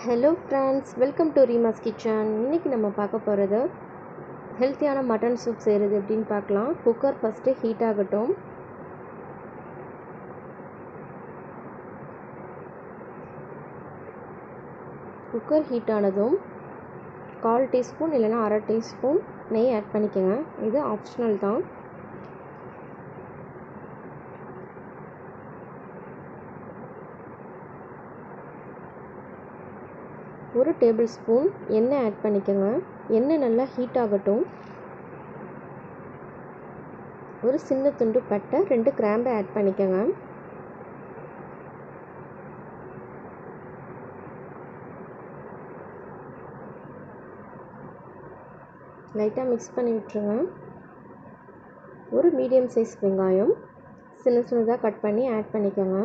Hello friends, welcome to Reema's kitchen. இன்றைக்கி நம்ம பார்க்க போகிறது ஹெல்த்தியான மட்டன் சூப் செய்கிறது எப்படின்னு பார்க்கலாம். குக்கர் ஃபஸ்ட்டு ஹீட் ஆகட்டும். குக்கர் ஹீட் ஆனதும் 1/4 டீஸ்பூன் இல்லைனா 1/2 டீஸ்பூன் நெய் ஆட் பண்ணிக்கோங்க. இது ஆப்ஷனல் தான். ஒரு டேபிள் ஸ்பூன் எண்ணெய் ஆட் பண்ணிக்கோங்க. எண்ணெய் நல்லா ஹீட் ஆகட்டும். ஒரு சின்ன துண்டு பட்டை, 2 கிராம்பு ஆட் பண்ணிக்கோங்க. லைட்டாக மிக்ஸ் பண்ணி விட்டுருங்க. ஒரு மீடியம் சைஸ் வெங்காயம் சின்னதாக கட் பண்ணி ஆட் பண்ணிக்கோங்க.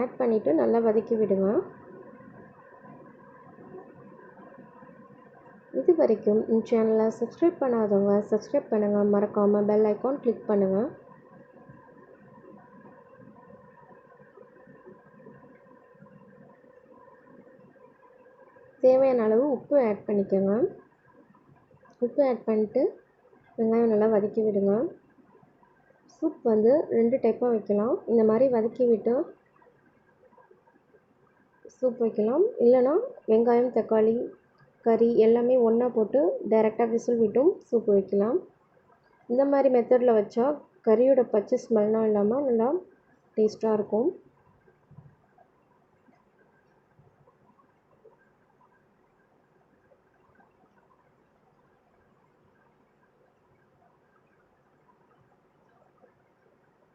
ஆட் பண்ணிவிட்டு நல்லா வதக்கி விடுங்க. இது வரைக்கும் இந்த சேனலை சப்ஸ்கிரைப் பண்ணாதவங்க சப்ஸ்கிரைப் பண்ணுங்கள். மறக்காமல் பெல் ஐக்கான் கிளிக் பண்ணுங்கள். தேவையான அளவு உப்பு ஆட் பண்ணிக்கோங்க. உப்பு ஆட் பண்ணிட்டு வெங்காயம் நல்லா வதக்கி விடுங்க. சூப் 2 டைப்பாக வைக்கலாம். இந்த மாதிரி வதக்கி விட்டு சூப் வைக்கலாம். இல்லைனா வெங்காயம், தக்காளி, கறி எல்லாமே ஒன்றா போட்டு டைரெக்டாக விசில் விட்டும் சூப் வைக்கலாம். இந்த மாதிரி மெத்தடில் வச்சா கறியோட பச்சை ஸ்மெல்லாம் இல்லாமல் நல்லா டேஸ்ட்டாக இருக்கும்.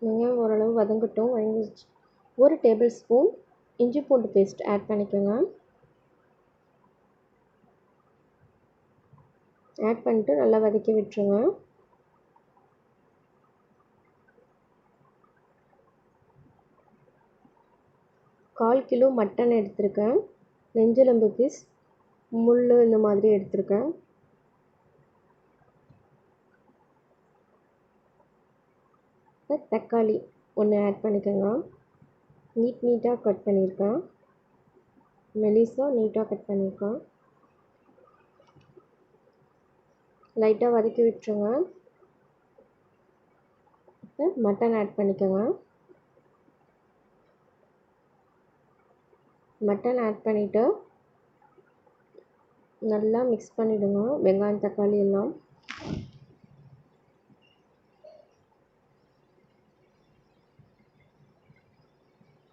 வெங்காயம் ஓரளவு வதங்கட்டும். வதங்கிடுச்சு. ஒரு டேபிள் ஸ்பூன் இஞ்சி பூண்டு பேஸ்ட் ஆட் பண்ணிக்கோங்க. ஆட் பண்ணிட்டு நல்லா வதக்கி விட்டுருங்க. கால் கிலோ மட்டன் எடுத்திருக்கேன். நெஞ்செலும்பு பீஸ், முள் இந்த மாதிரி எடுத்திருக்கேன். தக்காளி 1 ஆட் பண்ணிக்கோங்க. நீட்டாக கட் பண்ணியிருக்கேன். மெலிசாக நீட்டாக கட் பண்ணியிருக்கேன். லைட்டாக வதக்கி விட்டுருங்க. இப்போ மட்டன் ஆட் பண்ணிக்கோங்க. மட்டன் ஆட் பண்ணிவிட்டு நல்லா மிக்ஸ் பண்ணிவிடுங்க. வெங்காயம், தக்காளி எல்லாம்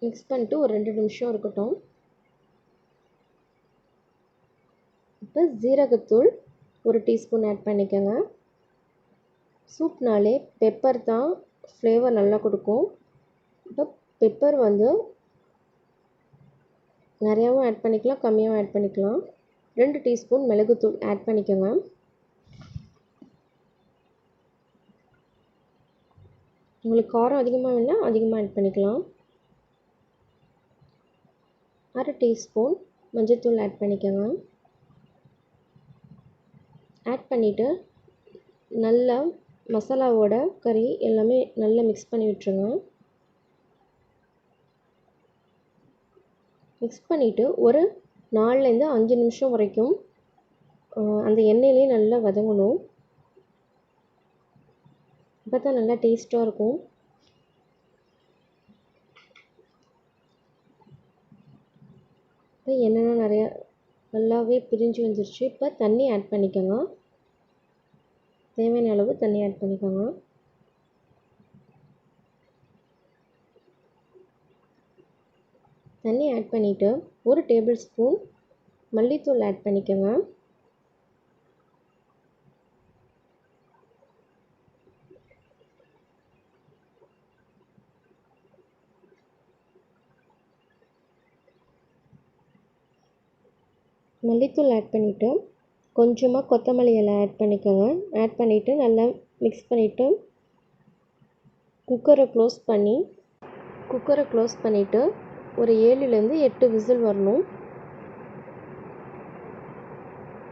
மிக்ஸ் பண்ணிட்டு ஒரு 2 நிமிஷம் இருக்கட்டும். இப்போ ஜீரகத்தூள் 1 டீஸ்பூன் ஆட் பண்ணிக்கோங்க. சூப்னாலே பெப்பர் தான் ஃப்ளேவர் நல்லா கொடுக்கும். இப்போ பெப்பர் நிறையாவும் ஆட் பண்ணிக்கலாம், கம்மியாகவும் ஆட் பண்ணிக்கலாம். 2 டீஸ்பூன் மிளகுத்தூள் ஆட் பண்ணிக்கோங்க. உங்களுக்கு காரம் அதிகமாக வேணும்னா அதிகமாக ஆட் பண்ணிக்கலாம். 1/2 டீஸ்பூன் மஞ்சள்தூள் ஆட் பண்ணிக்கோங்க. ஆட் பண்ணிவிட்டு நல்லா மசாலாவோட கறி எல்லாமே நல்லா மிக்ஸ் பண்ணி விட்டுருங்க. மிக்ஸ் பண்ணிவிட்டு ஒரு 4லேருந்து 5 நிமிஷம் வரைக்கும் அந்த எண்ணெயிலே நல்லா வதங்கணும். அப்போ தான் நல்லா டேஸ்ட்டாக இருக்கும். இப்போ எண்ணெய் நிறையா நல்லாவே பிரிஞ்சு வந்துருச்சு. இப்போ தண்ணி ஆட் பண்ணிக்கோங்க. தேவையான அளவு தண்ணி ஆட் பண்ணிக்கோங்க. தண்ணி ஆட் பண்ணிவிட்டு ஒரு டேபிள் ஸ்பூன் மல்லித்தூள் ஆட் பண்ணிக்கோங்க. மல்லித்தூள் ஆட் பண்ணிவிட்டு கொஞ்சமாக கொத்தமல்லி இலை ஆட் பண்ணிக்கோங்க. ஆட் பண்ணிவிட்டு நல்லா மிக்ஸ் பண்ணிவிட்டு குக்கரை க்ளோஸ் பண்ணிவிட்டு ஒரு 7லேருந்து 8 விசில் வரணும்.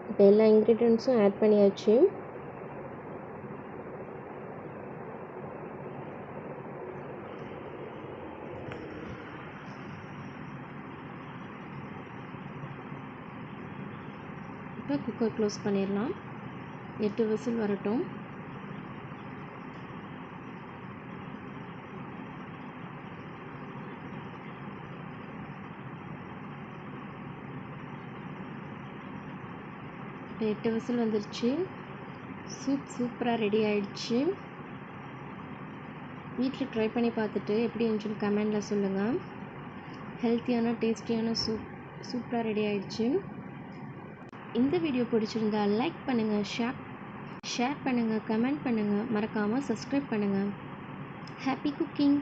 இப்போ எல்லா இன்க்ரீடியன்ட்ஸும் ஆட் பண்ணியாச்சு. இப்போ குக்கர் க்ளோஸ் பண்ணிடலாம். 8 விசில் வரட்டும். இப்போ 8 விசில் வந்துருச்சு. சூப்பராக ரெடி ஆயிடுச்சு. வீட்டில் ட்ரை பண்ணி பார்த்துட்டு எப்படி இருந்துச்சுன்னு கமெண்டில் சொல்லுங்கள். ஹெல்த்தியான டேஸ்டியான சூப்பராக ரெடி ஆயிடுச்சு. இந்த வீடியோ பிடிச்சிருந்தா லைக் பண்ணுங்கள், ஷேர் பண்ணுங்கள், கமெண்ட் பண்ணுங்கள், மறக்காமல் சப்ஸ்கிரைப் பண்ணுங்கள். Happy cooking.